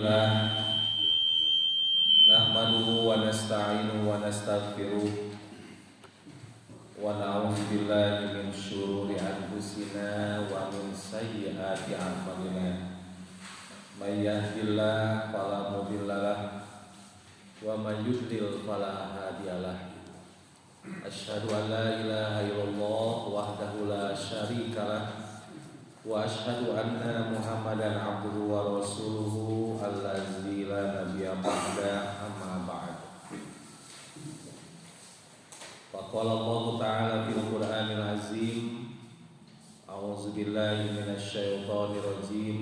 Alhamdulillah nahmaduhu wa nasta'inuhu wa nastaghfiruh wa na'udzu billahi min syururi anfusina wa min sayyiati a'malina. May yahdihillahu fala mudhillalah wa may yudlil fala hadiyalah. Asyhadu an la ilaha illallah wahdahu la syarikalah wa asyhadu anna Muhammadan abduhu wa rasuluhu allazi la nabiyya ba'da, amma ba'd. Faqala Allah ta'ala fil Qur'anil azim, a'udzu billahi minasy syaithanir rajim,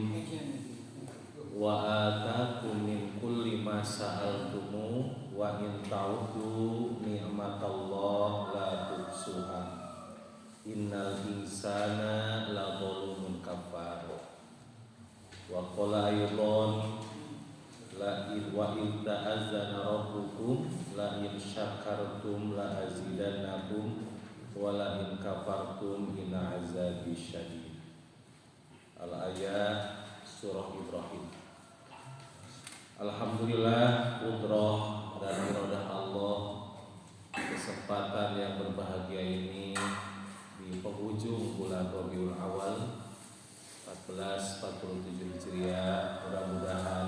wa atakum min kulli ma sa'altumu wa in ta'uddu ni'matallahi la tuhsuha. Innal insana la zalumun kafar. Wa qala ayyadun la in wa in ta'azzana rabbukum la in syakartum la azidannakum wa la in kafartum inna azabi syadid. Al-ayat surah Ibrahim. Alhamdulillah, qudrah dan iradah Allah, kesempatan yang berbahagia ini di penghujung bulan Rabiul Awal 1447 Hijriah. Mudah-mudahan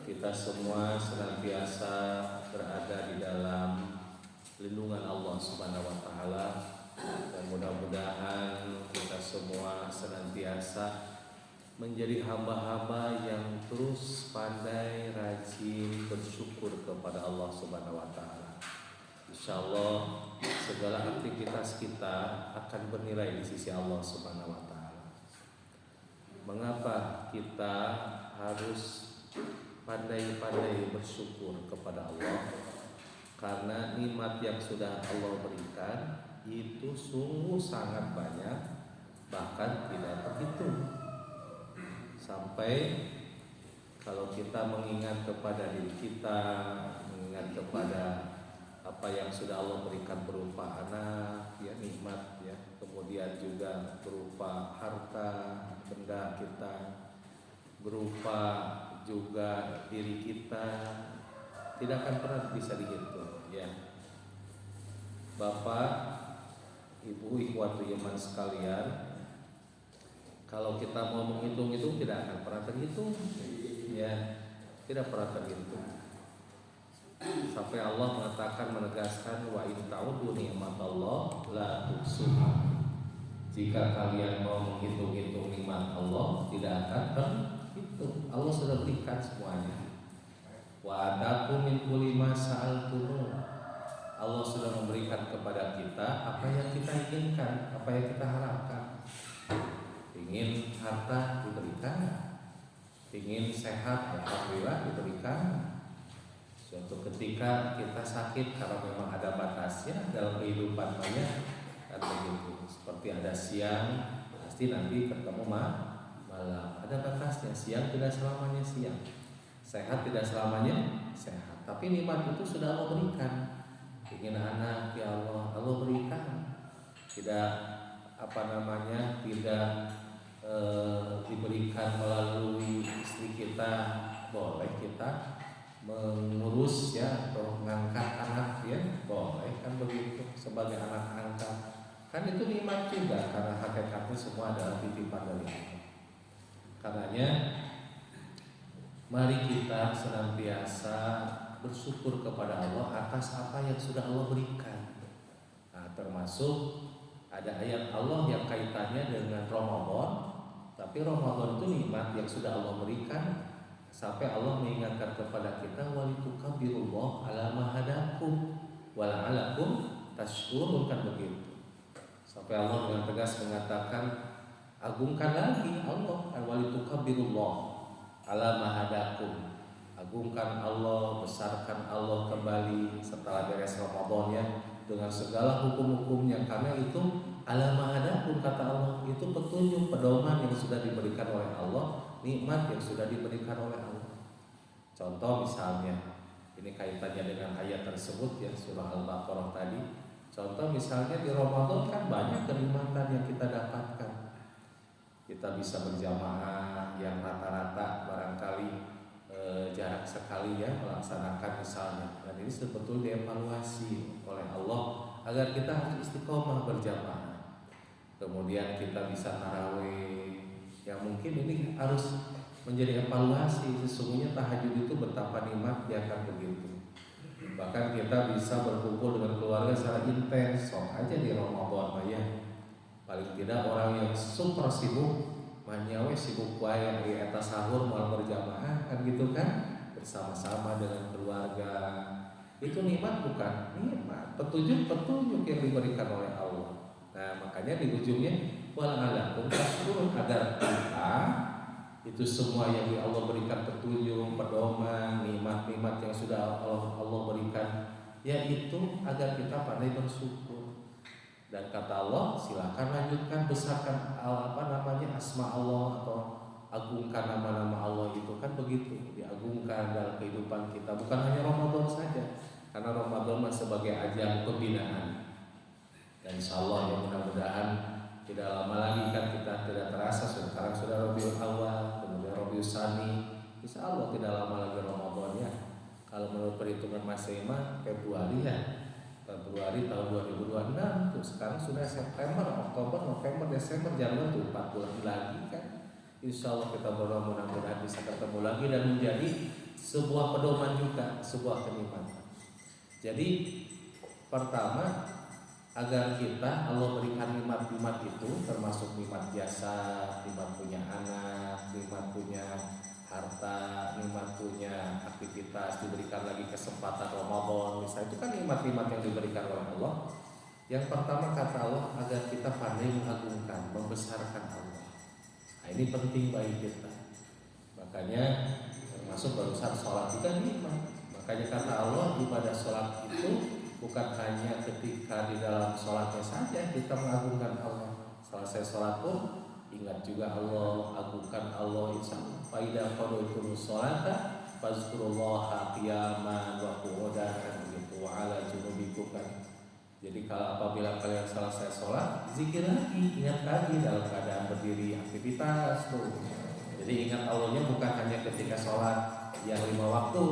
kita semua senantiasa berada di dalam lindungan Allah Subhanahu wa taala, dan mudah-mudahan kita semua senantiasa menjadi hamba-hamba yang terus pandai, rajin bersyukur kepada Allah Subhanahu wa taala. Insyaallah segala aktivitas kita akan bernilai di sisi Allah Subhanahu wa taala. Mengapa kita harus pandai-pandai bersyukur kepada Allah? Karena nikmat yang sudah Allah berikan itu sungguh sangat banyak, bahkan tidak terhitung. Sampai kalau kita mengingat kepada diri kita, mengingat kepada apa yang sudah Allah berikan berupa anak, ya nikmat, ya, kemudian juga berupa harta benda kita, berupa juga diri kita, tidak akan pernah bisa dihitung, ya. Bapak, Ibu, ikhwatul iman sekalian, kalau kita mau menghitung-hitung tidak akan pernah terhitung, ya, tidak pernah terhitung. Sampai Allah mengatakan, menegaskan, wa in ta'uddu ni'matallah la tuhsuha. Jika kalian mau menghitung-hitung nikmat Allah, tidak akan terhitung. Allah sudah berikan semuanya. Wa atakum min kulli ma sa'altum. Allah sudah memberikan kepada kita apa yang kita inginkan, apa yang kita harapkan. Ingin harta diberikan, ingin sehat, alhamdulillah diberikan. Suatu ketika kita sakit karena memang ada batasnya dalam kehidupan banyak, kan begitu. Seperti ada siang, pasti nanti ketemu malam. Ada batasnya. Siang tidak selamanya siang. Sehat tidak selamanya sehat. Tapi nikmat itu sudah Allah berikan. Ingin anak, ya Allah, Allah berikan. Tidak tidak diberikan melalui istri kita, boleh kita mengurus, ya, atau mengangkat anak, ya, boleh, kan begitu, sebagai anak angkat, kan itu nikmat juga, karena hakikatnya semua adalah titipan dari Allah. Karenanya mari kita senantiasa bersyukur kepada Allah atas apa yang sudah Allah berikan. Nah, termasuk ada ayat Allah yang kaitannya dengan Ramadan, tapi Ramadan itu nikmat yang sudah Allah berikan. Sampai Allah mengingatkan kepada kita, walitukabirullah ala ma hadakum wa la'alakum tashkurun, kan begitu. Sampai Allah dengan tegas mengatakan, agungkan lagi Allah, walitukabirullah ala ma hadakum. Agungkan Allah, besarkan Allah kembali setelah beres Ramadan, ya, dengan segala hukum-hukumnya, karena itu ala ma hadakum, kata Allah, itu petunjuk, pedoman yang sudah diberikan oleh Allah, nikmat yang sudah diberikan oleh Allah. Contoh misalnya, ini kaitannya dengan ayat tersebut, ya, surah Al-Baqarah tadi. Contoh misalnya di Ramadan kan banyak kenikmatan yang kita dapatkan. Kita bisa berjamaah yang rata-rata barangkali sekali ya melaksanakan misalnya, dan ini sebetulnya dievaluasi oleh Allah agar kita harus istiqomah berjamaah. Kemudian kita bisa tarawih, yang mungkin ini harus menjadi evaluasi. Sesungguhnya tahajud itu betapa nikmatnya kan begitu. Bahkan kita bisa berkumpul dengan keluarga secara intens. Sok aja di Ramadan ya. Paling tidak orang yang super sibuk manyawe sibuk wae di eta sahur moal berjamaah kan gitu kan, bersama-sama dengan keluarga. Itu nikmat bukan? Nikmat. Petunjuk yang diberikan oleh Allah. Nah, makanya di ujungnya wala'alakum tashkurun, agar kita itu semua yang Allah berikan petunjuk, pedoman, nikmat-nikmat yang sudah Allah berikan, yaitu agar kita pandai bersyukur. Dan kata Allah, silakan lanjutkan, besarkan asma Allah atau agungkan nama-nama Allah, itu kan begitu, diagungkan dalam kehidupan kita, bukan hanya Ramadan saja, karena Ramadan sebagai ajang pembinaan. Dan insyaallah ya mudah-mudahan tidak lama lagi kan kita tidak terasa sekarang sudah Rabiul Awal, kemudian Rabiul Tsani, insyaallah tidak lama lagi Ramadan ya. Kalau menurut perhitungan Mas Ema Februari tahun 2026 tuh, sekarang sudah September, Oktober, November, Desember, Januari tuh 4 bulan lagi kan. Insyaallah kita berdoa mudah-mudahan bisa ketemu lagi dan menjadi sebuah pedoman juga, sebuah kenikmatan. Jadi pertama, agar kita Allah berikan nikmat-nikmat itu, termasuk nikmat biasa, nikmat punya anak, nikmat punya harta, nikmat punya aktivitas, diberikan lagi kesempatan Ramadan, misalnya, itu kan nikmat-nikmat yang diberikan oleh Allah. Yang pertama kata Allah, agar kita pandai mengagungkan, membesarkan Allah. Nah, ini penting bagi kita. Makanya termasuk barusan sholat juga nikmat. Makanya kata Allah, ibadah sholat itu bukan hanya ketika di dalam sholatnya saja kita mengagungkan Allah. Selesai sholat pun ingat juga Allah, agungkan Allah. Insyaallah faidah qadaitum sholata fazkurullaha qiyaman wa qu'udan begitu wa ala junubikum kan. Jadi kalau apabila kalian selesai sholat, zikir lagi, ingat lagi dalam keadaan berdiri aktivitas tuh. Jadi ingat Allahnya bukan hanya ketika sholat yang 5 waktu,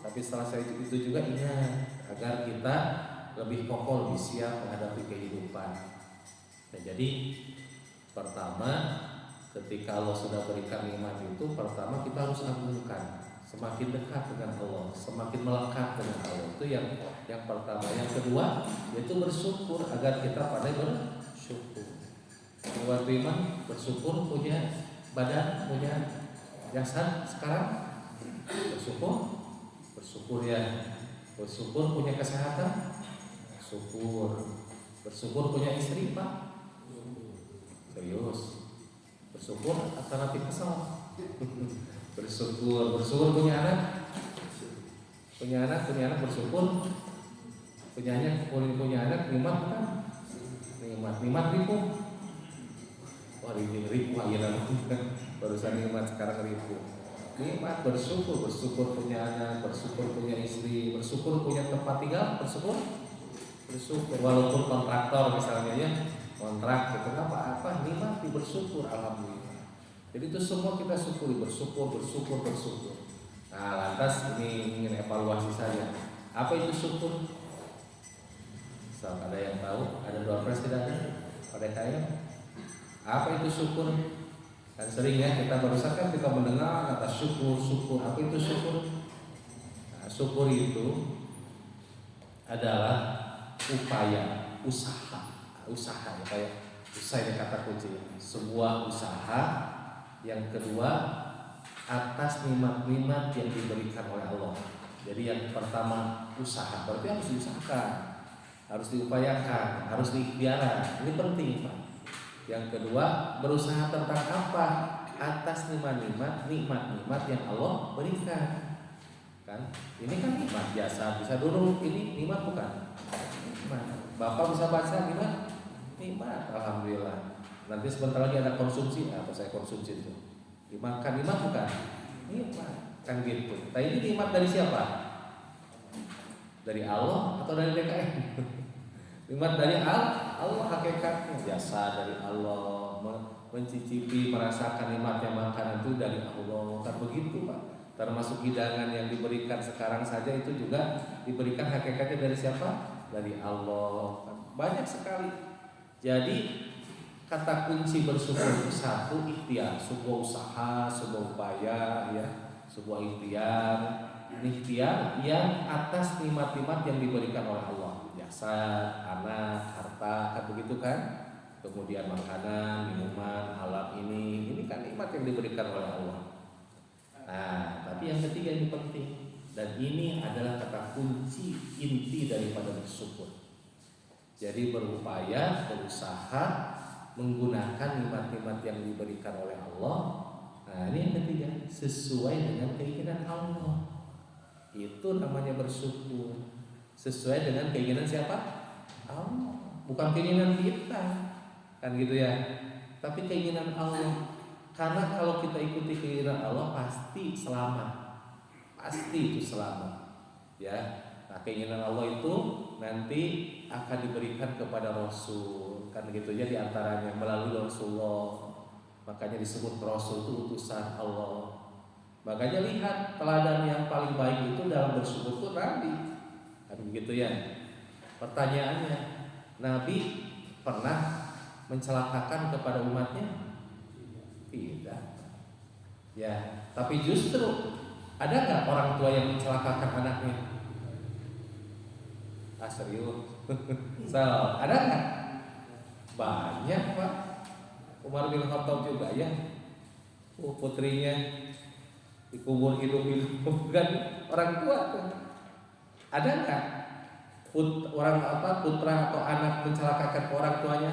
tapi selesai itu juga ingat, agar kita lebih kokoh, lebih siap menghadapi kehidupan. Nah, jadi pertama, ketika Allah sudah berikan nikmat itu, pertama kita harus agungkan, semakin dekat dengan Allah, semakin melekat dengan Allah. Itu yang pertama. Yang kedua, yaitu bersyukur, agar kita pandai bersyukur. Buat iman, bersyukur punya badan, punya jasad sekarang, bersyukur ya. Bersyukur punya kesehatan, bersyukur punya istri Pak, serius, bersyukur alternatif kesal. bersyukur punya anak bersyukur, punya anak nikmat kan, nikmat ribu. Wah, ribu akhirnya barusan nikmat, sekarang ribu. Nikmat bersyukur punya anak, bersyukur punya istri, bersyukur punya tempat tinggal, bersyukur walaupun kontraktor misalnya ya, kontrak gitu apa nikmat bersyukur, alhamdulillah. Jadi itu semua kita syukuri, bersyukur. Nah, lantas ini ingin evaluasi saja, apa itu syukur? Ada yang tahu? Ada dua presiden pada kaya. Apa itu syukur? Dan sering ya kita barusan kan kita mendengar kata syukur. Apa itu syukur? Nah, syukur itu adalah usaha ini kata kunci. Sebuah usaha. Yang kedua, atas nikmat-nikmat yang diberikan oleh Allah. Jadi yang pertama usaha, berarti harus diusahakan, harus diupayakan, harus diikhtiarkan. Ini penting Pak. Yang kedua, berusaha tentang apa? Atas nikmat-nikmat yang Allah berikan. Kan? Ini kan nikmat biasa, bisa duduk, ini nikmat bukan? Nikmat. Bapak bisa baca nikmat, alhamdulillah. Nanti sebentar lagi ada konsumsi, apa saya konsumsi itu? Dimakan, nikmat bukan? Nikmat, kan gitu. Nah, ini nikmat dari siapa? Dari Allah atau dari DKM? Nikmat dari Allah hakikatnya, biasa dari Allah, mencicipi, merasakan nikmatnya makanan itu dari Allah, kan begitu Pak. Termasuk hidangan yang diberikan sekarang saja itu juga diberikan hakikatnya dari siapa? Dari Allah. Banyak sekali. Jadi kata kunci bersyukur itu satu, ikhtiar, sebuah usaha, sebuah upaya, ya, sebuah ikhtiar. Ikhtiar yang atas nikmat-nikmat yang diberikan oleh Allah. Jasad, anak, harta, kan begitu kan? Kemudian makanan, minuman, alat ini kan nikmat yang diberikan oleh Allah. Nah, tapi yang ketiga ini penting, dan ini adalah kata kunci inti daripada bersyukur. Jadi berupaya, berusaha menggunakan nikmat-nikmat yang diberikan oleh Allah. Nah, ini yang ketiga, sesuai dengan keinginan Allah. Itu namanya bersyukur. Sesuai dengan keinginan siapa? Allah. Bukan keinginan kita, kan gitu ya. Tapi keinginan Allah. Karena kalau kita ikuti keinginan Allah pasti selamat, pasti itu selamat, ya. Nah, keinginan Allah itu nanti akan diberikan kepada Rasul, kan gitu ya, diantaranya melalui Rasulullah. Makanya disebut Rasul itu utusan Allah. Makanya lihat teladan yang paling baik itu dalam bersyukur itu Nabi, kan begitu ya. Pertanyaannya, Nabi pernah mencelakakan kepada umatnya? Tidak. Ya, tapi justru ada nggak orang tua yang mencelakakan anaknya? Serius? So, ada nggak? Banyak, Pak. Umar bin Khattab juga ya. Putrinya dikubur hidup-hidup, bukan orang tua tuh. Ada nggak putra atau anak mencelakakan orang tuanya?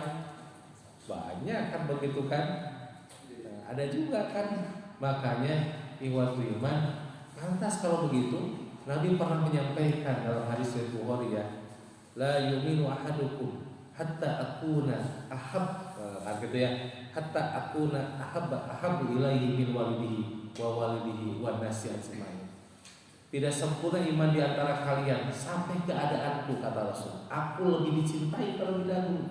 Banyak kan begitu kan? Ada juga kan, makanya ikhwatul iman, lantas kalau begitu Nabi pernah menyampaikan dalam hadis Sahih Bukhari ya, la yu'minu ahadukum hatta akuna ahab, gitu ya, hatta akuna ahabbu ilaihi min walidihi wa walidihi wa nasi ajmain. Tidak sempurna iman di antara kalian sampai keadaanku, kata Rasul. Aku lebih dicintai terlebih dahulu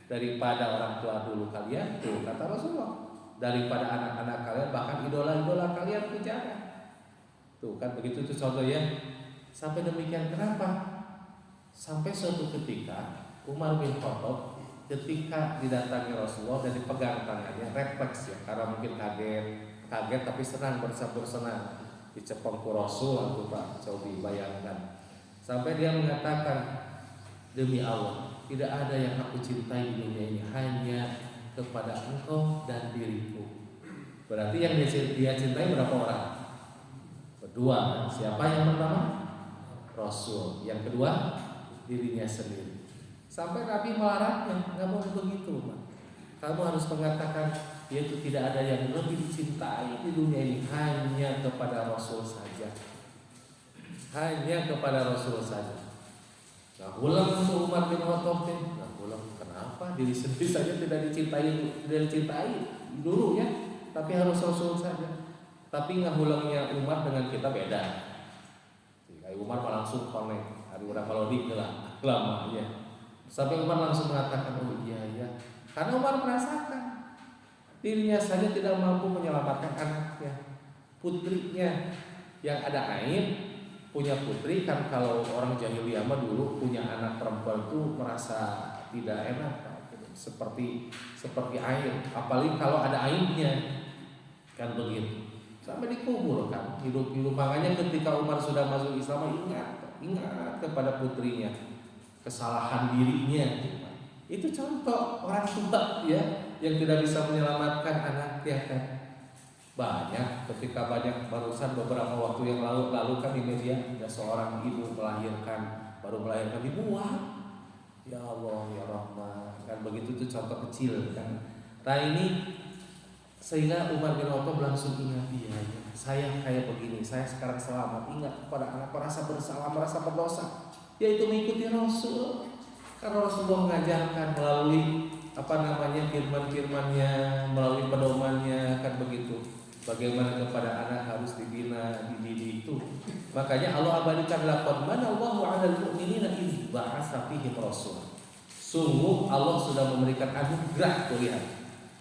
daripada orang tua dulu kalian, tuh kata Rasulullah. Daripada anak-anak kalian, bahkan idola-idola kalian pun jangan. Tuh kan begitu itu contohnya. Sampai demikian, kenapa? Sampai suatu ketika Umar bin Khattab ketika didatangi Rasulullah dan dipegang tangannya, refleks ya, karena mungkin kaget tapi senang, bersenang dicepeng ku Rasul, aku Pak, coba bayangkan. Sampai dia mengatakan, demi Allah, tidak ada yang aku cintai di dunia ini hanya kepada engkau dan diriku. Berarti yang dia cintai berapa orang? Berdua. Siapa yang pertama? Rasul. Yang kedua dirinya sendiri. Sampai Nabi melarangnya, nggak mau begitu, Pak. Kamu harus mengatakan, yaitu tidak ada yang lebih dicintai di dunia ini hanya kepada Rasul saja. Hanya kepada Rasul saja. Nah, ulang untuk Umar bin Khattab, kenapa diri sendiri saja tidak dicintai dulu ya, tapi harus Rasul saja. Tapi ngahulangnya Umar dengan kita beda. Umar langsung connect, hari udah kalau lah lama ya. Sampai Umar langsung mengatakan, oh iya ya, karena Umar merasakan dirinya saja tidak mampu menyelamatkan anaknya, putrinya yang ada aib. Punya putri kan, kalau orang jahiliyah mah dulu punya anak perempuan itu merasa tidak enak, seperti air, apalagi kalau ada aibnya, kan begitu. Sampai dikubur kan, hidup-hidup. Makanya ketika Umar sudah masuk Islam, ingat kepada putrinya, kesalahan dirinya. Itu contoh orang tua ya yang tidak bisa menyelamatkan anaknya kan. Banyak, ketika barusan beberapa waktu yang lalu kan di media ada seorang ibu baru melahirkan dibuang. Ya Allah ya Rahman, kan begitu tuh contoh kecil kan. Nah ini sehingga Umar bin Khattab langsung ingat, iya ya, saya kayak begini, saya sekarang selamat, ingat kepada anak, merasa bersalah, merasa berdosa, yaitu mengikuti Rasul. Karena Rasulullah mengajarkan melalui firman-firmannya, melalui pedomannya, kan begitu. Bagaimana kepada anak harus dibina, dididik itu. Makanya Allah abadikan, laqad manallahu 'alal mu'minina idh ba'atsa fihim rasul. Sungguh Allah sudah memberikan anugerah, lihat,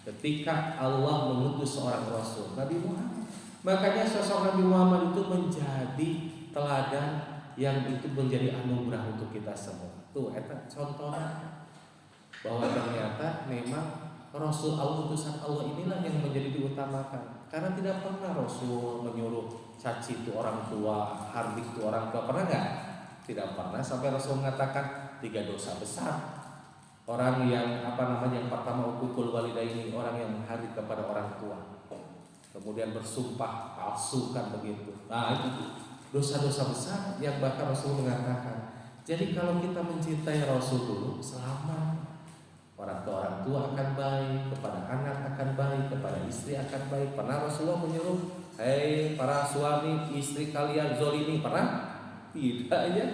ketika Allah mengutus seorang Rasul, Nabi Muhammad. Makanya sosok Nabi Muhammad itu menjadi teladan yang itu menjadi anugerah untuk kita semua. Tuh, eta contohnya bahwa ternyata memang Rasul Allah, utusan Allah inilah yang menjadi diutamakan. Karena tidak pernah Rasul menyuruh caci itu orang tua, hardik itu orang tua, pernah nggak? Tidak pernah. Sampai Rasul mengatakan 3 dosa besar. Orang yang yang pertama ukukul walidaini, orang yang menghardik kepada orang tua, kemudian bersumpah palsu kan begitu. Nah itu dosa-dosa besar yang bahkan Rasul mengatakan. Jadi kalau kita mencintai Rasul dulu, selamat. Orang tua akan baik, kepada anak akan baik, kepada istri akan baik. Pernah Rasulullah menyuruh, hei para suami istri kalian zolimi, pernah? Tidak ya.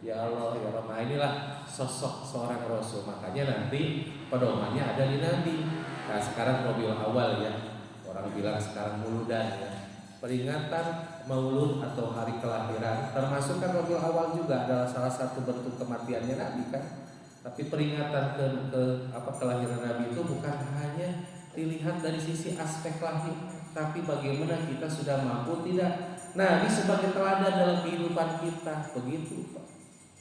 Ya Allah ya Rahman, inilah sosok seorang Rasul. Makanya nanti pedomannya ada di Nabi. Nah sekarang Rabiul Awal ya, orang bilang sekarang Muludan ya, peringatan Maulud atau hari kelahiran, termasuk kan Rabiul Awal juga adalah salah satu bentuk kematiannya Nabi kan. Tapi peringatan kelahiran Nabi itu bukan hanya dilihat dari sisi aspek lahir, tapi bagaimana kita sudah mampu tidak Nabi sebagai teladan dalam kehidupan kita, begitu Pak.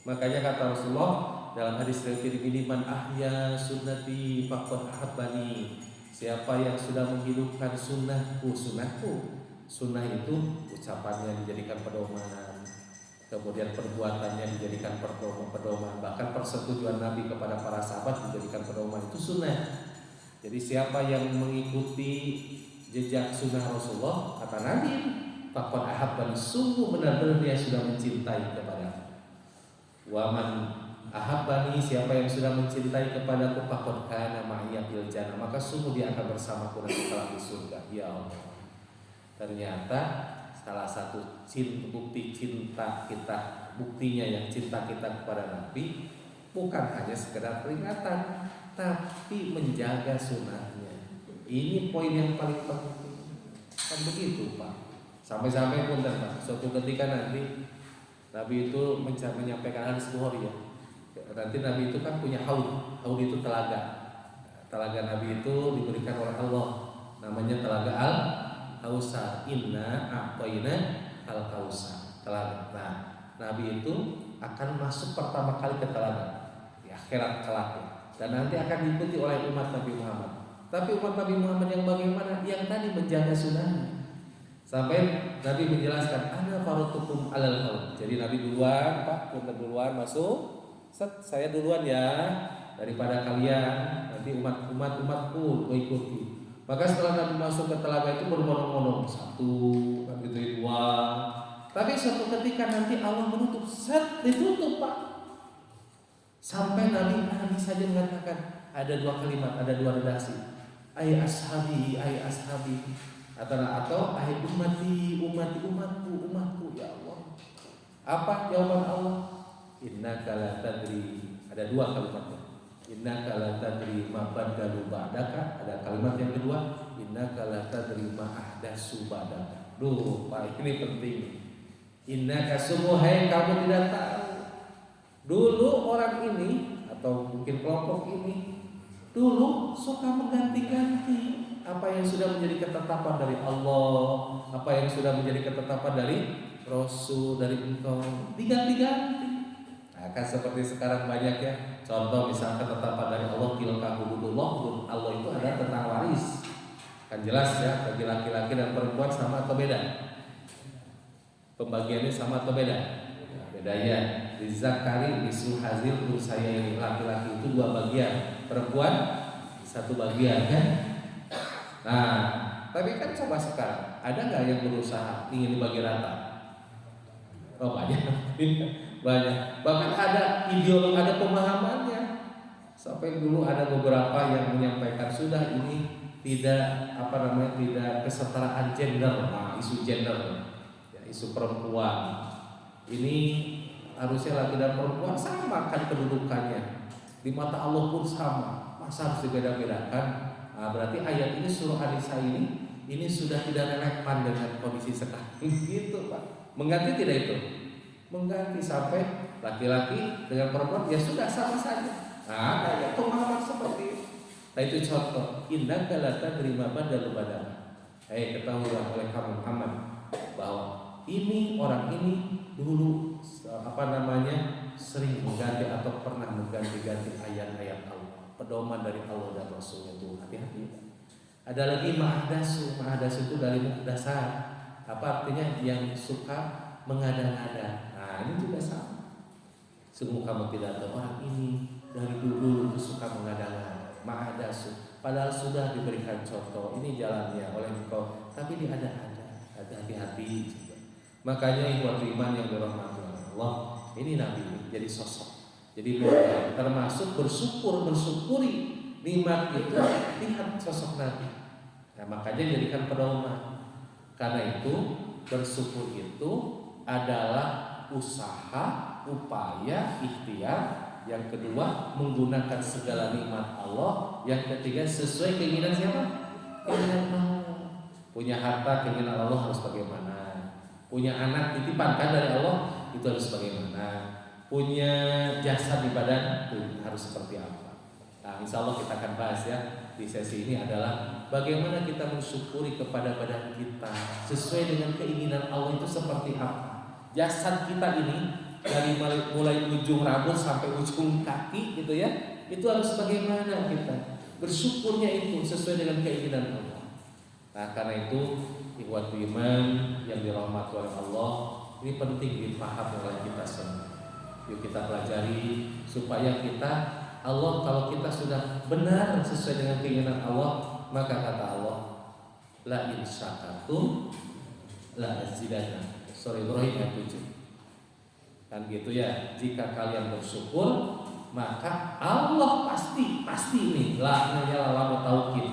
Makanya kata Rasulullah dalam hadis riwayat Tirmidzi, man ahya sunnati faqad ahabbani. Siapa yang sudah menghidupkan sunnahku, sunnah itu ucapannya dijadikan pedoman, kemudian perbuatannya dijadikan pedoman, bahkan persetujuan Nabi kepada para sahabat dijadikan pedoman, itu sunnah. Jadi siapa yang mengikuti jejak sunnah Rasulullah, kata Nabi, faqad ahabbani, sungguh benar-benar dia sudah mencintai kepada. Waman ahabbani, siapa yang sudah mencintai kepadaku, faqad kana ma'iya fil jannah, maka sungguh dia akan bersamaku nanti kelak di surga. Ya Allah. Ternyata salah satu bukti cinta kita, buktinya yang cinta kita kepada Nabi bukan hanya sekedar peringatan, tapi menjaga sunnahnya. Ini poin yang paling penting. Kan begitu Pak. Sampai-sampai pun Pak, suatu ketika nanti Nabi itu menyampaikan hadis Bukhari ya. Nanti Nabi itu kan punya haud itu telaga. Telaga Nabi itu diberikan oleh Allah, namanya telaga Al-Kausar. Inna a'tayna al-Kausar. Telaga. Nah, Nabi itu akan masuk pertama kali ke telaga di akhirat kelak, dan nanti akan diikuti oleh umat Nabi Muhammad. Tapi umat Nabi Muhammad yang bagaimana? Yang tadi menjaga sunnahnya. Sampai Nabi menjelaskan, ana farutukum alal haud. Jadi Nabi duluan, Pak, punten duluan masuk. Saya duluan ya daripada kalian. Nanti umatku mengikuti. Maka setelah Nabi masuk ke telaga itu berbondong-bondong, 1, kan gitu 2. Tapi suatu ketika nanti Allah menutup, ditutup Pak. Sampai Nabi saja mengatakan ada 2 kalimat, ada 2 redaksi. Ai ashabi, atau ai umatku ya Allah. Apa jawaban Allah? Innaka la tadri. Ada 2 kalimatnya. Innaka la tadri ma badalu ba'daka. Ada kalimat yang kedua, innaka la tadri ma ahdatsu ba'daka. Duh, Pak, ini penting. Innaka sumuhai, kamu tidak tahu. Dulu orang ini atau mungkin kelompok ini dulu suka mengganti-ganti apa yang sudah menjadi ketetapan dari Allah, apa yang sudah menjadi ketetapan dari Rasul, dari engkau, diganti-ganti. Nah, kan seperti sekarang banyak ya. Contoh misalnya ketetapan dari Allah, tilka hududullah, Allah itu ada tentang waris. Kan jelas ya, bagi laki-laki dan perempuan sama atau beda? Pembagiannya sama atau beda? Bedanya di zakari mislu hazil saya ini, laki-laki itu 2 bagian, perempuan 1 bagian kan? Nah, tapi kan coba sekarang, ada nggak yang berusaha ingin dibagi rata? Oh banyak, banyak. Bahkan ada ideologi, ada pemahamannya. Sampai dulu ada beberapa yang menyampaikan sudah ini tidak tidak kesetaraan gender, isu gender, ya, isu perempuan. Ini harusnya laki dan perempuan sama kan kedudukannya, di mata Allah pun sama. Masa harus dibeda-bedakan? Nah, berarti ayat ini surah An-Nisa ini sudah tidak relevan dengan kondisi sekarang gitu Pak. Mengganti tidak itu? Mengganti sampai laki-laki dengan perempuan ya sudah sama saja. Nah, pemahaman seperti itu. Nah itu contoh. Innaka la tadri ma badalu badal. Ketahuilah oleh kamu Muhammad bahwa ini orang ini dulu sering mengganti atau pernah mengganti-ganti ayat-ayat Allah, pedoman dari Allah dan Rasulnya. Itu hati-hati. Ada lagi ma'ahdasu. Ma'ahdasu itu dari muhdasat. Apa artinya? Yang suka mengada-ngada. Nah, ini juga sama. Sungguh kamu tidak ada orang ini dari dulu itu suka mengada-ngada. Ma'ahdasu. Padahal sudah diberikan contoh, ini jalannya oleh engkau, tapi diada-ada. Hati-hati. Makanya ikhwatul iman yang dirahmati Allah, ini Nabi jadi sosok. Jadi termasuk bersyukuri nikmat itu, lihat sosok Nabi. Nah, makanya jadikan pedoman. Karena itu bersyukur itu adalah usaha, upaya, ikhtiar. Yang kedua, menggunakan segala nikmat Allah. Yang ketiga, sesuai keinginan siapa? Keinginan Allah. Punya harta, keinginan Allah harus bagaimana? Punya anak titipan kan dari Allah, itu harus bagaimana? Punya jasad di badan, itu harus seperti apa? Nah, insya Allah kita akan bahas ya di sesi ini adalah bagaimana kita mensyukuri kepada badan kita sesuai dengan keinginan Allah itu seperti apa? Jasad kita ini dari mulai ujung rambut sampai ujung kaki gitu ya, itu harus bagaimana kita bersyukurnya itu sesuai dengan keinginan Allah. Nah, karena itu ikhwatul iman yang dirahmati oleh Allah, ini penting dipahami oleh kita semua. Yuk kita pelajari supaya kita Allah, kalau kita sudah benar sesuai dengan keinginan Allah, maka kata Allah, la in syakartum la azidannakum. Surah Ibrahim ayat 7. Kan gitu ya, jika kalian bersyukur maka Allah pasti ini laknanya lamu taukid,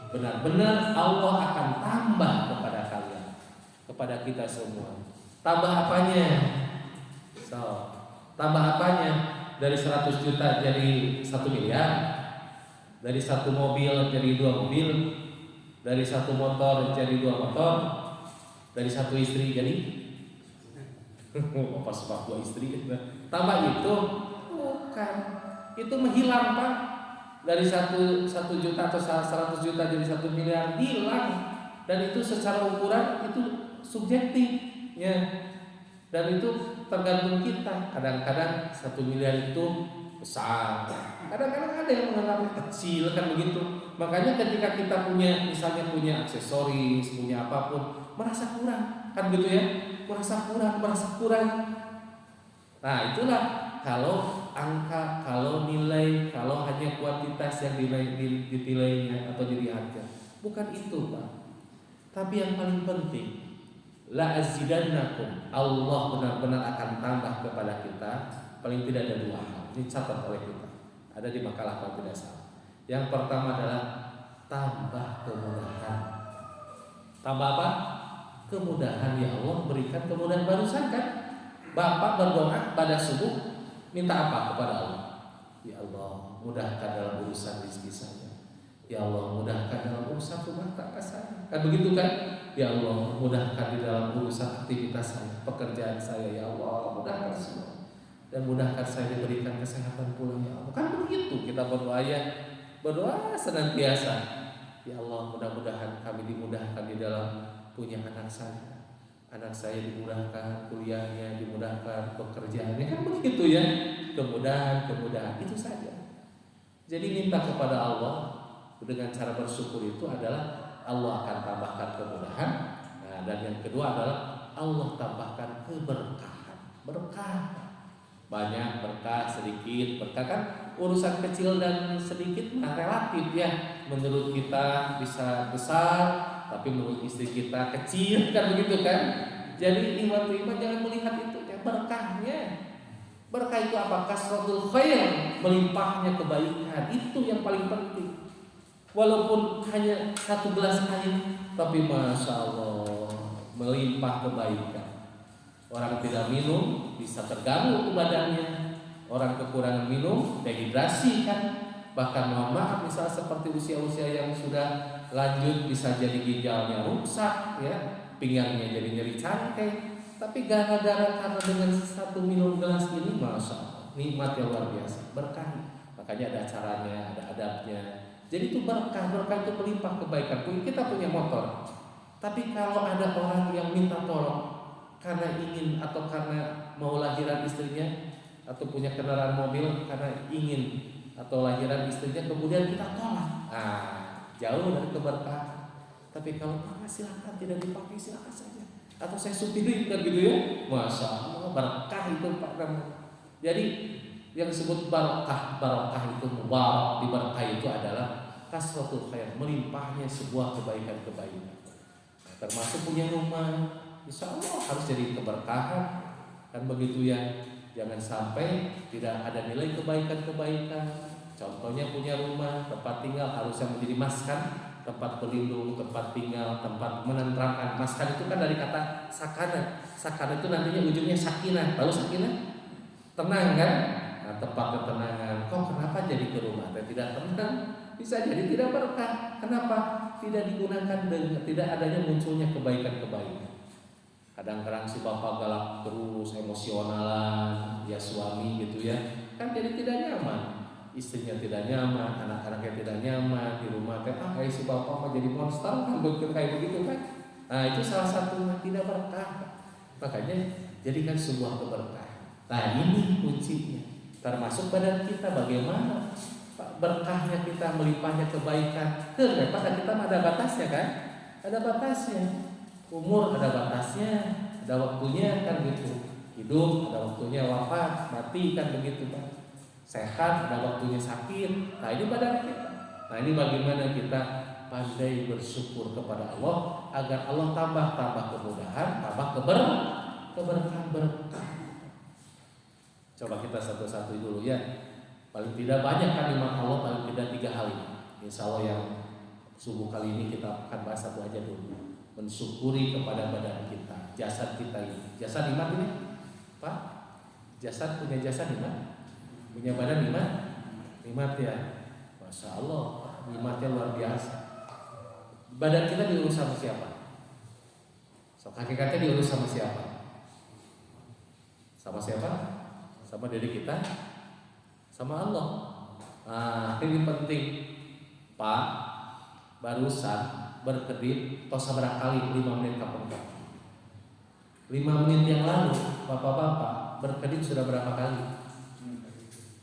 benar-benar Allah akan tambah kepada kalian, kepada kita semua. Tambah apanya? Tambah apanya? Dari 100 juta jadi 1 miliar, dari 1 mobil jadi 2 mobil, dari 1 motor jadi 2 motor, dari 1 istri jadi pas 2 istri. Tambah itu bukan, itu menghilang Pak. Dari 1 juta atau 100 juta jadi 1 miliar hilang, dan itu secara ukuran itu subjektif ya. Dan itu tergantung kita. Kadang-kadang 1 miliar itu besar, kadang-kadang ada yang menganggap kecil kan begitu. Makanya ketika kita punya, misalnya punya aksesoris, punya apapun, merasa kurang kan gitu ya, merasa kurang. Nah itulah kalau angka, kalau nilai, kalau hanya kuantitas yang dinilainya atau dilihatnya, bukan itu Pak. Tapi yang paling penting, la azidannakum, Allah benar-benar akan tambah kepada kita. Paling tidak ada 2 hal. Ini catat oleh kita. Ada di makalah kalau tidak salah. Yang pertama adalah tambah kemudahan. Tambah apa? Kemudahan. Ya Allah berikan kemudahan. Barusan kan Bapak berdoa pada subuh, minta apa kepada Allah? Ya Allah mudahkan dalam urusan rezeki saya. Ya Allah mudahkan dalam urusan rumah tangga saya. Kan begitu kan? Ya Allah mudahkan di dalam urusan aktivitas saya, pekerjaan saya. Ya Allah mudahkan semua, dan mudahkan saya diberikan kesehatan pula. Ya Allah, kan begitu kita berdoa ya, berdoa senantiasa. Ya Allah mudah-mudahan kami dimudahkan di dalam punya anak saya dimudahkan kuliahnya, dimudahkan pekerjaannya, kan begitu ya. Kemudahan itu saja. Jadi minta kepada Allah dengan cara bersyukur itu adalah Allah akan tambahkan kemudahan. Nah, dan yang kedua adalah Allah tambahkan keberkahan. Berkah, banyak berkah, sedikit berkah, kan urusan kecil dan sedikit relatif ya. Menurut kita bisa besar, tapi menurut istri kita kecil, kan begitu kan. Jadi ikhwatul iman jangan melihat itu ya, berkahnya. Berkah itu apa? Kasratul khair, melimpahnya kebaikan, itu yang paling penting. Walaupun hanya 1 gelas air, tapi masya Allah melimpah kebaikan. Orang tidak minum bisa terganggu badannya. Orang kekurangan minum dehidrasi kan. Bahkan mohon maaf, misal seperti usia-usia yang sudah lanjut bisa jadi ginjalnya rusak ya, pinggangnya jadi nyeri cangkeng. Tapi gara-gara karena dengan 1 minum gelas ini, masya Allah nikmat yang luar biasa, berkah. Makanya ada caranya, ada adabnya. Jadi itu berkah itu melimpah kebaikan. Kita punya motor, Tapi kalau ada orang yang minta tolong karena ingin atau karena mau lahiran istrinya atau punya kendaraan mobil karena ingin atau lahiran istrinya kemudian kita tolak, jauh dari keberkahan. Tapi kalau silakan tidak dipakai silakan saja, atau saya supiri kan gitu ya, masya Allah berkah itu Pak Ram. Jadi yang disebut barokah itu mubarak, diberkahi itu adalah kasratul khair, melimpahnya sebuah kebaikan-kebaikan. Termasuk punya rumah, insya Allah harus jadi keberkahan, kan begitu ya. Jangan sampai tidak ada nilai kebaikan-kebaikan. Contohnya punya rumah, tempat tinggal harusnya menjadi maskan, tempat berlindung, tempat tinggal, tempat menenteramkan. Maskan itu kan dari kata sakana. Sakana itu nantinya ujungnya sakinah. Tahu sakinah? Tenang kan? Nah, tempat ketenangan. Kok kenapa jadi ke rumah dan tidak tenang? Bisa jadi tidak berkah. Kenapa? Tidak digunakan dengan tidak adanya munculnya kebaikan-kebaikan. Kadang-kadang si bapak galak terus, emosionalan, ya suami gitu ya, kan jadi tidak nyaman, istrinya tidak nyaman, anak-anaknya tidak nyaman di rumah. Kayak si bapak mah jadi monster kan, kayak begitu kan. Nah itu salah satunya tidak berkah. Makanya jadikan sebuah keberkahan. Nah ini kuncinya. Termasuk badan kita bagaimana berkahnya kita, melimpahnya kebaikan. Pada kita ada batasnya kan? Ada batasnya. Umur ada batasnya, ada waktunya kan gitu. Hidup ada waktunya, wafat, mati kan begitu kan. Sehat ada waktunya sakit. Nah ini badan kita. Nah ini bagaimana kita pandai bersyukur kepada Allah agar Allah tambah kemudahan, tambah keberkahan berkah. Coba kita satu-satu dulu ya. Paling tidak banyak kan nikmat Allah, paling tidak 3 hal ini. Insya Allah yang subuh kali ini kita akan bahas satu aja dulu. Mensyukuri kepada badan kita, jasad kita ini. Jasad iman ini, Pak? Jasad punya jasad iman, punya badan iman, iman ya. Masya Allah, imannya luar biasa. Badan kita diurus sama siapa? So, hakikatnya diurus sama siapa? Sama siapa? Sama diri kita, sama Allah. Nah, ini penting, Pak. Barusan berkedip tos seberapa kali 5 menit kapan? 5 menit yang lalu bapak-bapak berkedip sudah berapa kali?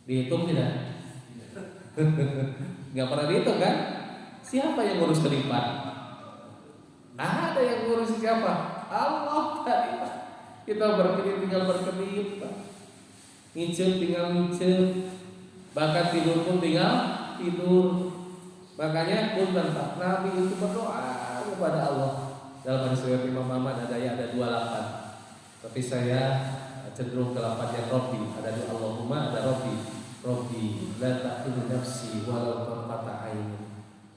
Dihitung tidak? Nggak pernah dihitung kan? Siapa yang ngurus kedipan? Ada yang ngurus siapa? Allah tadi. Kita berkedip tinggal berkedip, ngicil tinggal ngicil, bahkan tidur pun tinggal tidur. Makanya punten Pak, Nabi itu berdoa kepada Allah. Dalam hadis riwayat Imam Ahmad ada 28. Tapi saya cenderung ke 8 yang Rabbi. Ada di Allahumma, ada Rabbi. Rabbi la ta'khudh nafsi walau tarfata ain.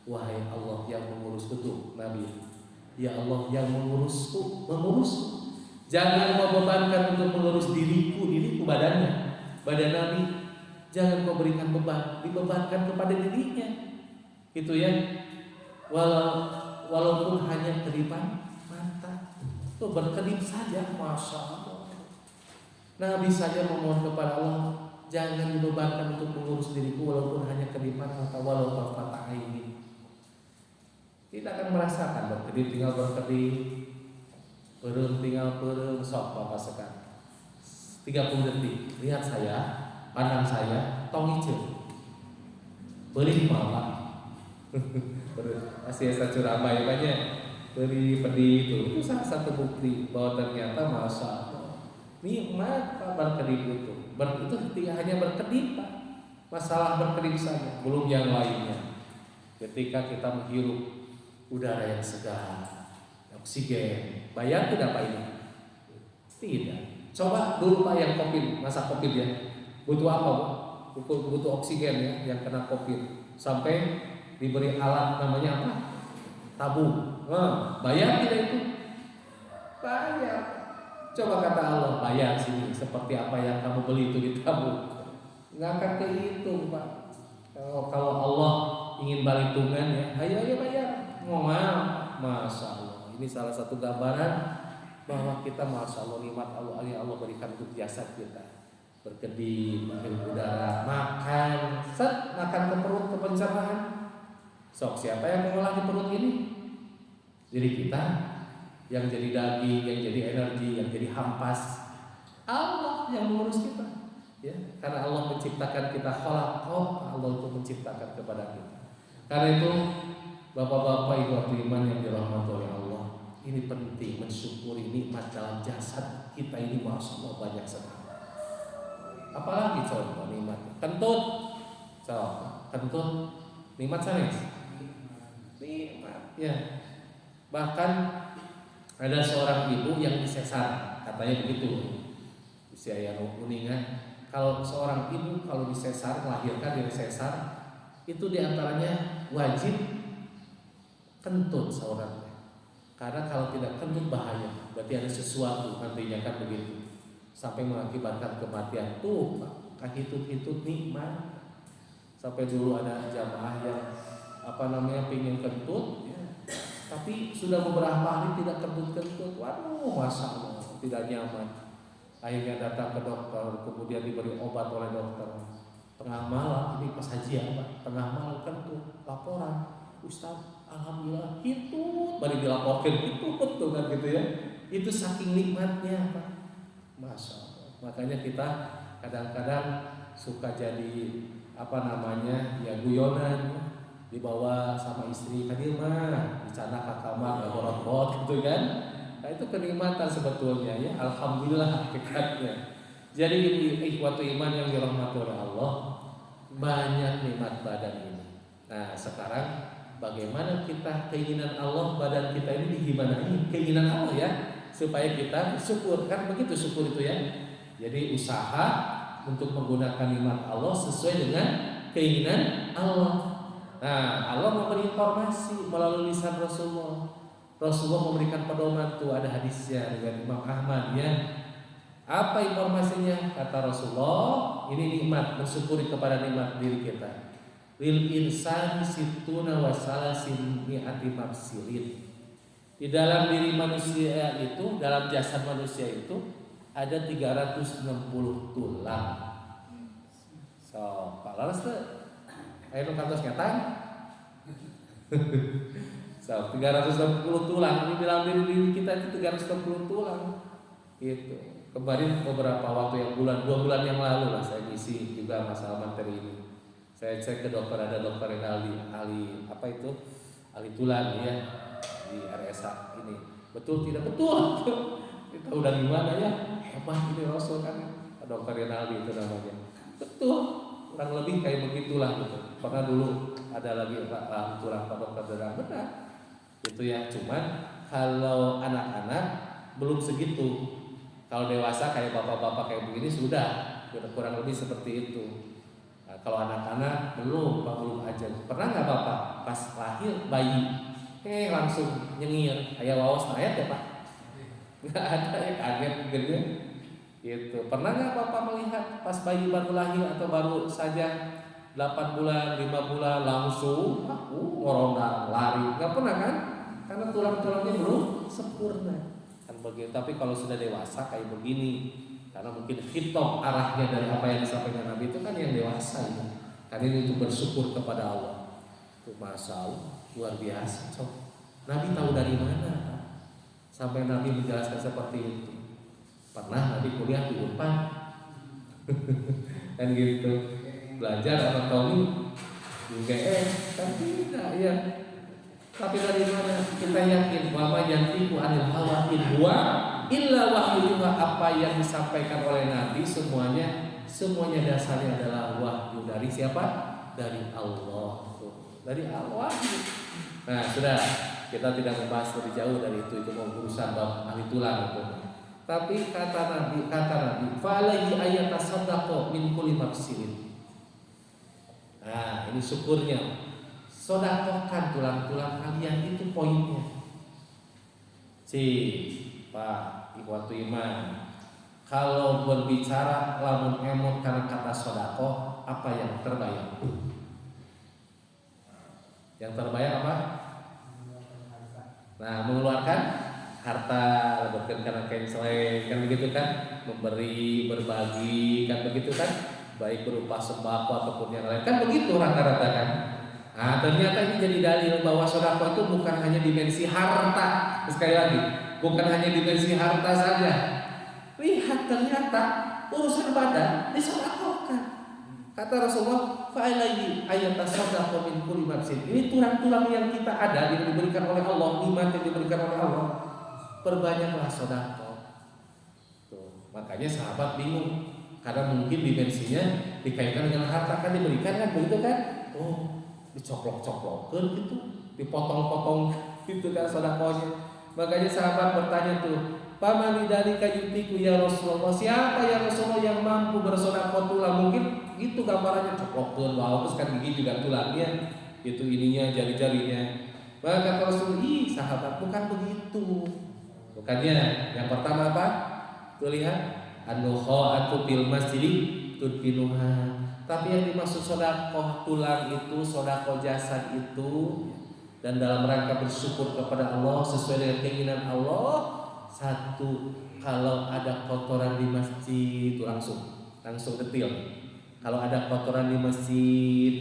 Wahai Allah yang mengurusku tuh Nabi. Ya Allah yang mengurusku. Jangan kau bebankan untuk mengurus diriku badannya. Badan Nabi jangan kau berikan beban, dibebankan kepada dirinya. Itu ya, walaupun hanya kedipan mata, tuh berkedip saja, masya Allah. Nabi saja memohon kepada Allah, jangan dibebankan untuk mengurus diriku walaupun hanya kedipan mata, walaupun mata ini. Kita akan merasakan berkedip tinggal berkedip, perem tinggal perem, sok bapak sekarang. 30 detik, lihat saya, pandang saya, tong icil, beri malah. Asiasa Surabaya banyak beri pedi itu salah satu bukti bahwa ternyata masa nikmat Pak berkedip itu hanya berkedip Pak, masalah berkedip saja, belum yang lainnya. Ketika kita menghirup udara yang segar, oksigen, bayar tidak Pak ini? Tidak. Coba dulu Pak yang COVID, masa COVID ya, butuh apa Bu? Butuh oksigen ya, yang kena COVID sampai diberi alat namanya apa? Tabung. Bayar tidak itu? Bayar. Coba kata Allah, bayar sini seperti apa yang kamu beli itu ditabung. Nggak akan kehitung Pak. Kalau Allah ingin balitungan ya, ayo bayar. Ngomong, masya Allah. Ini salah satu gambaran bahwa kita masya Allah nikmat Allah berikan untuk jasad kita. Berkedip, menghirup udara, makan, makan ke perut, ke pencernaan. Sok siapa yang mengolah di perut ini? Diri kita. yang jadi daging, yang jadi energi, yang jadi hampas. Allah yang mengurus kita, ya. Karena Allah menciptakan kita, khalaqah, Allah itu menciptakan kepada kita. Karena itu, bapak-bapak ibu iman yang dirahmati oleh Allah, ini penting mensyukuri nikmat dalam jasad kita ini, masya Allah banyak sekali. Apalagi contoh nikmat, kentut, kentut, nikmat sanes, nikmat, ya. Bahkan ada seorang ibu yang disesar, katanya begitu. Usia yang kuningan. Kalau seorang ibu kalau disesar, melahirkan dari sesar, itu diantaranya wajib kentut seorang. Karena kalau tidak kentut bahaya, berarti ada sesuatu nantinya kan begitu, sampai mengakibatkan kematian. Tuh, hitut nikmat. Sampai dulu ada jamaah yang pengen kentut, ya. Tapi sudah beberapa hari tidak kentut. Waduh, masa Allah, tidak nyaman. Akhirnya datang ke dokter, kemudian diberi obat oleh dokter. Tengah malam, ini pas haji apa? Tengah malam kentut, laporan, Ustaz, alhamdulillah hitut, baru dilaporkan hitut tuh kan gitu ya. Itu saking nikmatnya, Pak. Masya Allah. Makanya kita kadang-kadang suka jadi ya guyonan, dibawa sama istri, hadir mah, dicana ke kamar, gak borot-borot gitu kan. Nah, itu kenikmatan sebetulnya, ya. Alhamdulillah hakikatnya. Jadi ikhwatu iman yang dirahmati oleh Allah, banyak nikmat badan ini. Nah, sekarang bagaimana kita keinginan Allah badan kita ini digimanain? Keinginan Allah, ya, supaya kita syukur, kan begitu syukur itu, ya. Jadi usaha untuk menggunakan nikmat Allah sesuai dengan keinginan Allah. Nah, Allah memberi informasi melalui lisan Rasulullah. Rasulullah memberikan pedoman, tuh ada hadisnya dengan Imam Ahmad, ya. Apa informasinya? Kata Rasulullah, ini nikmat, bersyukuri kepada nikmat diri kita. Lil insani situna wa salasin mi'ati mafsilin. Di dalam diri manusia itu, dalam jasad manusia itu ada 360 tulang. So, Pak Laras tuh ayo kantos ngetang. So, 360 tulang. Di dalam diri kita itu 360 tulang. Gitu. Kemarin beberapa waktu yang 2 bulan yang lalu lah saya ngisi juga masalah materi ini. Saya cek ke dokter, ada dokter yang ahli tulang, ya, di RSA ini. Betul tidak betul? Kita udah gimana, ya? Hebat ini Rasul kan. Dokter Rinaldi itu namanya. Betul. Kurang lebih kayak begitulah gitu. Pernah dulu ada lagi tulang Pak Dokter Dadang, benar. Itu ya, cuman kalau anak-anak belum segitu. Kalau dewasa kayak bapak-bapak kayak begini sudah kurang lebih seperti itu. Nah, kalau anak-anak belum aja. Pernah nggak Bapak pas lahir bayi, langsung nyengir, ayah wawas ayat ya Pak? Nggak ada, ya kaget gitu. Gitu. Pernah nggak Bapak melihat pas bayi baru lahir atau baru saja 8 bulan, 5 bulan langsung ngorondang, lari? Nggak pernah kan? Karena tulang-tulangnya belum sempurna. Kan begitu. Tapi kalau sudah dewasa kayak begini, karena mungkin khitab arahnya dari apa yang disampaikan Nabi itu kan yang dewasa ini. Karena ini untuk bersyukur kepada Allah. Itu Masya Allah, luar biasa. Nabi tahu dari mana sampai Nabi menjelaskan seperti itu? Pernah Nabi kuliah di Unpad? Kan gitu. Belajar anatomi di UGM? Kan tidak, ya. Tapi dari mana kita yakin bahwa yang tipu anil hawa in huwa illa wahyu, apa yang disampaikan oleh Nabi semuanya dasarnya adalah wahyu dari siapa? Dari Allah. Dari Allah. Nah, sudah, kita tidak membahas lebih jauh dari itu mau urusan bab ahli tulang itu. Tapi kata Nabi, fa alaihi ayatasaddaqu min kulli mafsilin. Nah, ini syukurnya. Sodakohkan tulang-tulang kalian, itu poinnya. Pak ikhwatu iman, kalau berbicara lamun emot karena kata sodakoh, apa yang terbayang? Yang terbayang apa? Nah, mengeluarkan harta, bukan karena cancel, kan begitu kan? Memberi, berbagi, kan begitu kan? Baik berupa sembako ataupun yang lain, kan begitu rata-rata kan? Nah, ternyata ini jadi dalil bahwa sedekah itu bukan hanya dimensi harta. Sekali lagi, bukan hanya dimensi harta saja. Lihat ternyata urusan badan disedekahkan. Kata Rasulullah, fa'alaihi ayatasaddaqu min kulli nafsin. Ini tulang-tulang yang kita ada yang diberikan oleh Allah, nikmat yang diberikan oleh Allah. Perbanyaklah sedekah. Tuh, makanya sahabat bingung karena mungkin dimensinya dikaitkan dengan harta kan diberikan kan begitu kan? Oh, dicoplok-coplokkan gitu, dipotong-potong gitu kan sedekahnya. Makanya sahabat bertanya tuh, "Paman lidzalika yutiku ya Rasulullah?" Siapa ya Rasulullah yang mampu bersedekah tulang? Mungkin gitu gambarannya coplokkan, wow, terus kan gigi juga tulangnya, itu ininya, jari-jarinya. Maka kata Rasul, sahabat bukan begitu. Bukannya yang pertama apa? Tuh lihat, an-nukha'atu fil masjidi tudfinuha. Tapi yang dimaksud sedekah tulang itu, sedekah jasad itu, dan dalam rangka bersyukur kepada Allah sesuai dengan keinginan Allah. Satu, kalau ada kotoran di masjid itu langsung detil. Kalau ada kotoran di masjid,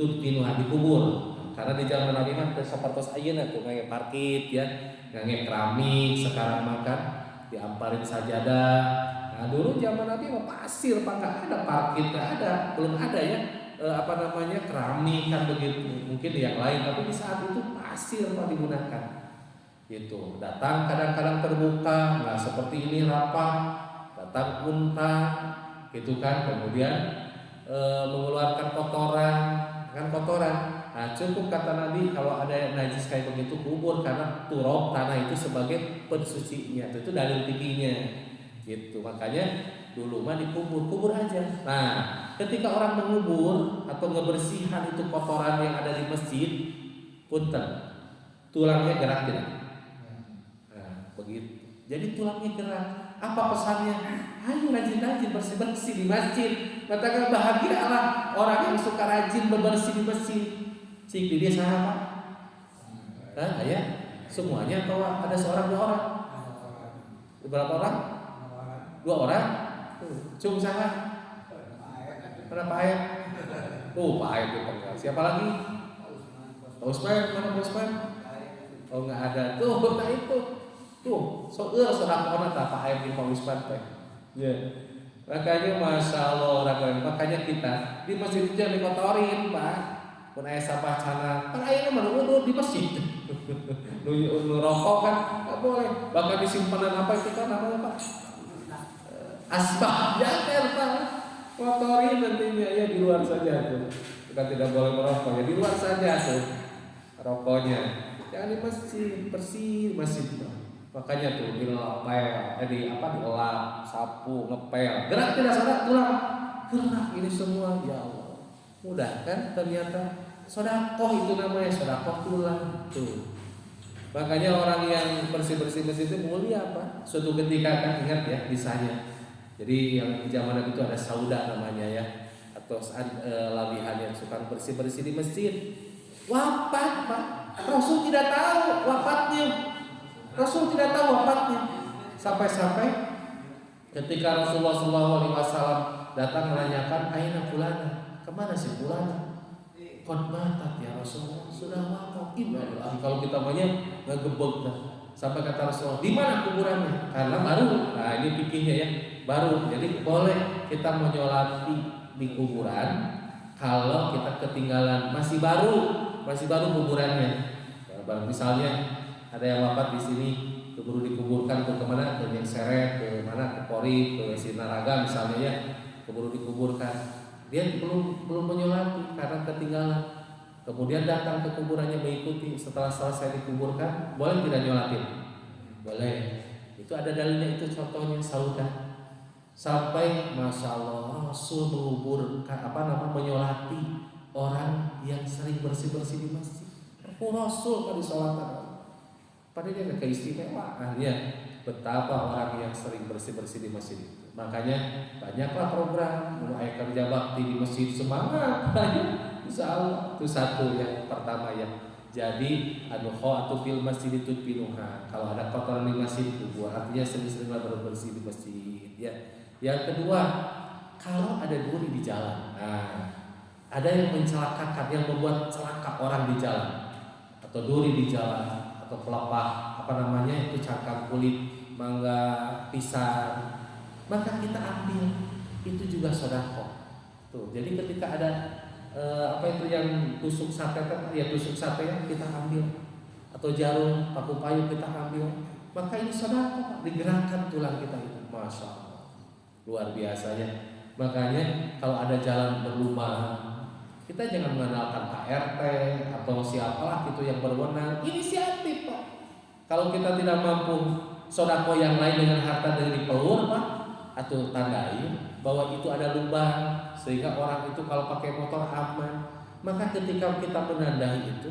tudfinuha, dikubur. Karena di zaman Nabi mah seperti ayeuna tuh kayak parkit ya, kayak keramik sekarang makan diamparin sajadah. Nah dulu zaman Nabi mah pasir, Pak, nggak ada parkit, nggak ada, belum ada ya keramik kan begitu. Mungkin yang lain, tapi di saat itu pasir Pak digunakan. Gitu. Datang kadang-kadang terbuka, nggak seperti ini rapat. Datang unta, gitu kan. Kemudian mengeluarkan kotoran. Nah cukup kata Nabi kalau ada yang najis kayak begitu kubur, karena turab tanah itu sebagai pensucinya. Itu dalil fikihnya gitu. Makanya dulu mah kubur aja. Nah ketika orang mengubur atau ngebersihan itu kotoran yang ada di masjid, punten, tulangnya gerak tidak? Nah begitu. Jadi tulangnya gerak. Apa pesannya? Ayo rajin-rajin bersih-bersih di masjid. Katakan bahagialah orang yang suka rajin bersih di masjid. Cik di dia sahabat. Ya, semuanya atau ada seorang dua orang? Berapa orang? 2 orang. Cung sahabat. Kenapa ayat? Pak Ayat dipanggil. Siapa lagi? Pak Usman, mana Pak Usman? Oh nggak ada. Tuh, tak itu. Tuh, sedekahna Pak Ayat di Pak Usman teh. Ya. Makanya Masya Allah makanya kita di masjid itu jangan dikotorin Pak. Pun aya sampah cana, kan ayeuna mah di masjid. Nu rokok kan enggak boleh. Bahkan di simpanan apa itu kan namanya Pak? Asbak, jangan Pak. Kotorin nantinya ya di luar saja tuh. Kita tidak boleh merokok ya di luar saja tuh rokoknya. Jangan di masjid, bersih masjid Pak. Makanya tuh dilap, dilap, sapu, ngepel. Gerak tidak sadar tulang. Gerak ini semua ya Allah. Mudah kan ternyata. Sedekah itu namanya sedekah tulang tuh. Makanya orang yang bersih-bersih masjid itu mulia apa? Suatu ketika kan ingat ya kisahnya. Jadi yang di zaman itu ada Sauda namanya ya, atau labihan yang suka bersih-bersih di masjid. Wafat Pak. Rasul tidak tahu wafatnya. Sampai-sampai ketika Rasulullah SAW datang menanyakan aina fulana, kemana si fulana? Qad matat ya Rasulullah, sudah wafat. Innalillahi, kalau kita banyak ngegebek dah. Sampai kata Rasulullah, di mana kuburannya? Karena baru. Nah ini fikihnya ya, baru. Jadi boleh kita menyolati di kuburan kalau kita ketinggalan, masih baru kuburannya. Misalnya ada yang wafat di sini, keburu dikuburkan ke kemana? Ke Seret, ke mana? Ke Pori, ke Sinaraga misalnya ya, keburu dikuburkan. Dia belum menyolati karena ketinggalan. Kemudian datang ke kuburannya mengikuti. Setelah selesai dikuburkan, boleh tidak nyolatin? Boleh. Itu ada dalilnya, itu contohnya Saudah. Sampai Masya Allah Rasul menyolati orang yang sering bersih-bersih di masjid. Rasul tadi sholat. Padahal dia ada keistimewaannya. Betapa orang yang sering bersih-bersih di masjid itu. Makanya banyaklah program mulai kerja bakti di masjid, semangat. Insya Allah itu satu yang pertama ya. Jadi an-nukha'atu fil masjid tudfinuha. Kalau ada kotoran di masjid itu artinya sering-seringlah bersih di masjid ya. Yang kedua, kalau ada duri di jalan. Nah, ada yang mencelakakan, yang membuat celaka orang di jalan, atau duri di jalan, atau pelepah itu cangkang kulit mangga, pisang, maka kita ambil, itu juga sedekah. Tuh, jadi ketika ada yang tusuk sate, tusuk sate kita ambil, atau jarum, paku payung kita ambil, maka ini sedekah, digerakkan tulang kita itu, masya Allah, luar biasanya. Makanya kalau ada jalan berlubang, kita jangan mengandalkan Pak RT atau siapalah itu yang berwenang, inisiatif Pak. Kalau kita tidak mampu sodako yang lain dengan harta dari pelur Pak, atau tandai bahwa itu ada lubang sehingga orang itu kalau pakai motor aman, maka ketika kita menandai itu,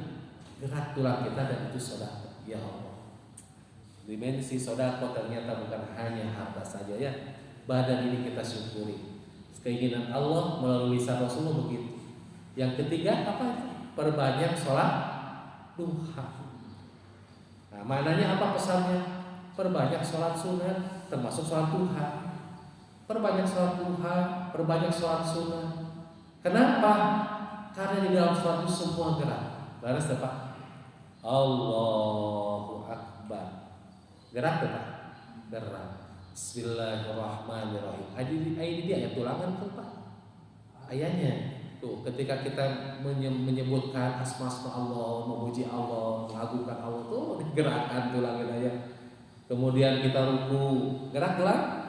gerak tulang kita dan itu sodako. Ya Allah, dimensi sodako ternyata bukan hanya harta saja ya. Badan ini kita syukuri. Keinginan Allah melalui lisan Rasulullah begitu. Yang ketiga apa itu? Perbanyak sholat duha. Nah, maknanya apa pesannya? Perbanyak sholat sunat, termasuk sholat duha. Perbanyak sholat duha, perbanyak sholat sunat. Kenapa? Karena di dalam sholat itu semua gerak. Balas Pak. Allahu Akbar. Gerak Pak. Gerak. Bismillahirrahmanirrahim. Ini dia ayat tulangan tuh Pak. Ayatnya tuh ketika kita menyebutkan asma-asma Allah, memuji Allah, mengagungkan Allah tuh gerakan tulang kita ya. Kemudian kita ruku, gerak tulang.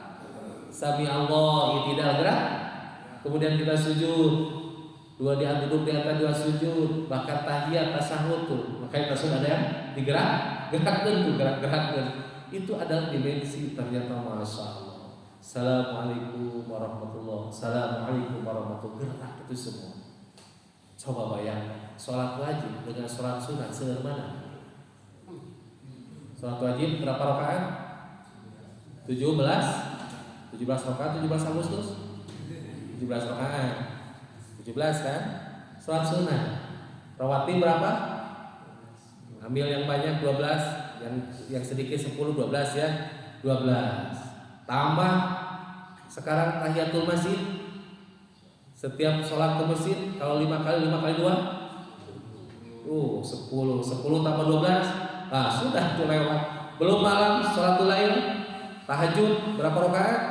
Sami Allah, tidak gerak. Kemudian kita sujud, dua di duduk di atas, dua sujud, bahkan tahiyat, tasahud tuh. Makanya tasahud ada yang digerak, gerakkan tuh, gerak-gerakkan. Itu adalah dimensi ternyata masya Allah. Assalamualaikum warahmatullahi wabarakatuh. Assalamualaikum warahmatullahi wabarakatuh. Itu semua. Coba bayangkan, sholat wajib dengan sholat sunat sederhana. Sholat wajib berapa rakaat? 17 rakaat, 17 Agustus. 17 rakaat. 17 kan? Sholat sunat. Rawatib berapa? Ambil yang banyak 12. Yang sedikit 10, 12 ya, 12 tambah sekarang tahiyatul masjid, setiap sholat ke masjid kalau 5 kali 2 10 tambah 12, nah sudah itu lewat. Belum malam sholatul lail, tahajud berapa rakaat?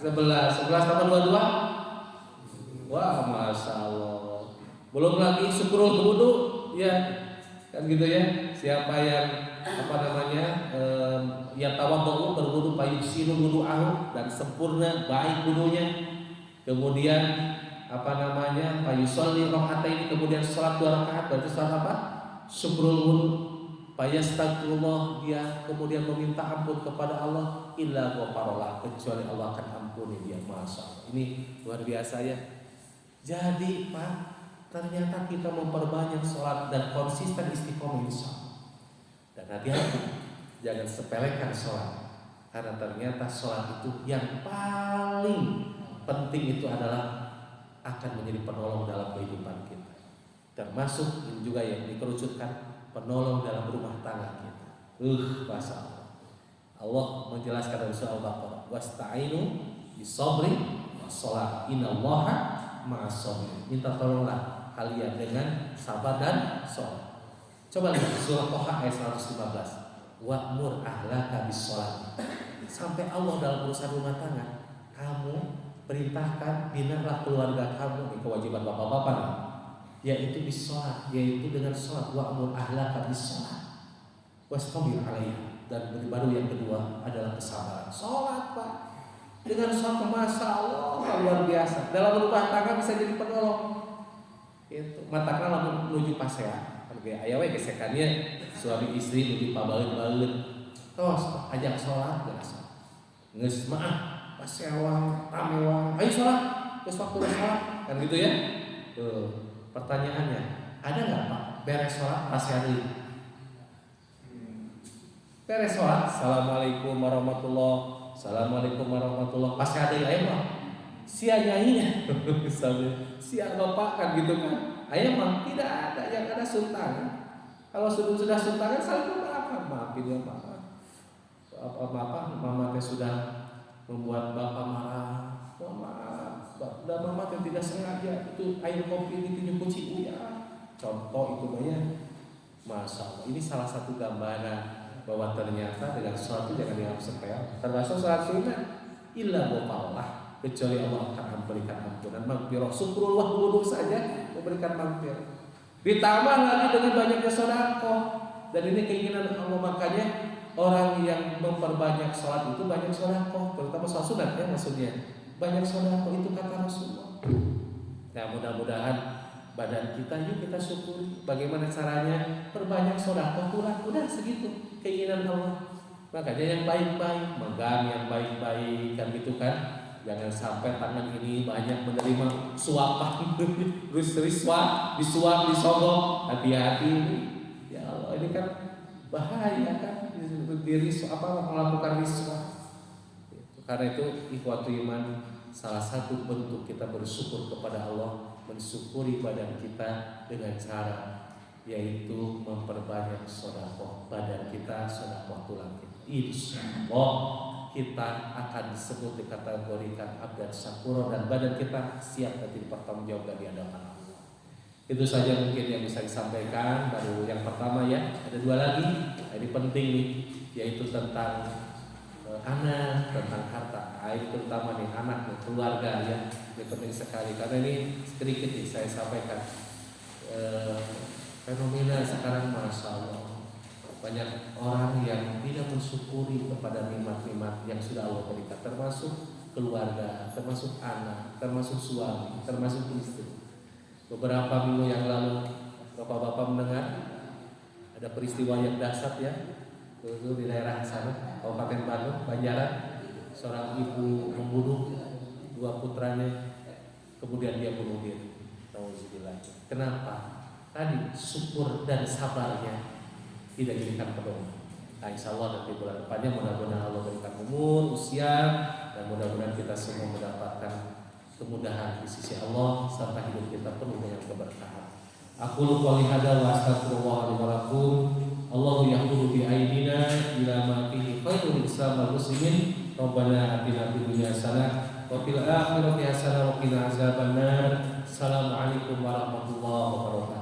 11 tambah 22, wah masya Allah. Belum lagi syukurul wudu ya kan gitu ya. Siapa yang ya tawadhu berwudu payusilu wudu'ahu, dan sempurna baik wudunya. Kemudian payusolli raka'ataini, kemudian salat 2 rakaat, berarti salat apa? Syukrul wudu. Payastagfirullah, dia kemudian meminta ampun kepada Allah, illa ghafarallah, kecuali Allah akan ampuni dia. Masya Allah, ini luar biasa ya. Jadi Pak, ternyata kita memperbanyak sholat dan konsisten istiqomah insyaallah. Dan hati-hati, jangan sepelekan sholat, karena ternyata sholat itu yang paling penting itu adalah akan menjadi penolong dalam kehidupan kita. Termasuk ini juga yang dikerucutkan, penolong dalam rumah tangga kita. Masya Allah. Allah menjelaskan dalam surah Al-Baqarah, wasta'inu bisabri wassalah, innallaha ma'as-sabirin. Minta tolonglah kalian dengan sabar dan sholat. Coba lihat surah Toha ayat 115. Wa'mur ahlaka bis-sholat. Sampai Allah dalam urusan rumah tangga, kamu perintahkan binalah keluarga kamu, ini kewajiban bapak-bapak nih, yaitu bis-sholat, yaitu dengan sholat. Wa'mur ahlaka bis-sholat wastabir 'alaiha. Dan baru yang kedua adalah kesabaran. Sholat Pak, dengan sholat masya Allah luar biasa. Dalam rumah tangga bisa jadi penolong. Itu matakna lamun menuju pasean. Kayak aya we gesekannya suami istri menuju pabaeun-baeun. Tos ajak sholat biasa. Geus mah pasewan, tamewan, ayo sholat, geus waktu sholat. Kan gitu ya. Tuh, pertanyaannya, ada enggak Pak beres sholat pasean deui? Beres sholat, assalamualaikum warahmatullahi, assalamualaikum warahmatullahi, pasean deui aya mah. Sia nyainya, sia bapak kan gitu kan. Ayah mah tidak ada, yang ada sultangan. Kalau sudah sultangan saling memaafkan, maafin ya Pak. Mama teh sudah membuat bapak marah. Maaf, dan mama teh tidak sengaja itu air kopi ini nyuci uya. Contoh itu banyak. Masya Allah, ini salah satu gambaran bahwa ternyata dengan sholat itu jangan dianggap sepele. Termasuk sholat sunnah, illa ghafallah, kecuali Allah akan memberikan ampunan, maghfirah, syukurullah, wudhu saja memberikan maghfirah. Ditambah lagi dengan banyaknya sedekah. Dan ini keinginan Allah, makanya orang yang memperbanyak sholat itu banyak sedekah, terutama sholat sunat ya maksudnya. Banyak sedekah itu kata Rasulullah. Nah, mudah-mudahan badan kita yuk kita syukuri. Bagaimana caranya? Perbanyak sedekah, kurang udah segitu keinginan Allah. Makanya yang baik-baik, megang yang baik-baik kan gitu kan. Jangan sampai tangan ini banyak menerima suapan, terus disuap, disogok. Hati-hati ini. Ya Allah, ini kan bahaya kan diri melakukan riswah. Karena itu ikhwatu iman, salah satu bentuk kita bersyukur kepada Allah, mensyukuri badan kita dengan cara yaitu memperbanyak sedekah badan kita, sedekah tulang kita. Insyaallah kita akan disebut dikategorikan abdan syakura dan badan kita siap nanti dipertanggungjawabkan di hadapan Allah. Itu saja mungkin yang bisa disampaikan. Baru yang pertama ya, ada dua lagi. Ini penting nih, yaitu tentang anak, tentang harta. Ini terutama nih anak nih, keluarga ya. Ini penting sekali karena ini sedikit nih saya sampaikan. Fenomena sekarang masya Allah banyak orang yang tidak mensyukuri kepada nikmat-nikmat yang sudah Allah berikan, termasuk keluarga, termasuk anak, termasuk suami, termasuk istri. Beberapa minggu yang lalu bapak-bapak mendengar ada peristiwa yang dahsyat ya, itu di daerah sana Kabupaten Bandung, Banjaran, seorang ibu membunuh dua putranya, kemudian dia bunuh diri. Kenapa? Tadi syukur dan sabarnya tidak jadikan pedoman. Nah, insya Allah nanti bulan depannya mudah-mudahan Allah berikan umur, usia, dan mudah-mudahan kita semua mendapatkan kemudahan di sisi Allah serta hidup kita penuh dengan keberkahan. Aku qouli hadza wa astaghfirullah li wa lakum. Allahu yaqulu bi aidina ila ma fihi khairul islam wal muslimin. Rabbana atina fid dunya hasanah wa fil akhirati hasanah wa qina azabannar. Assalamualaikum warahmatullahi wabarakatuh.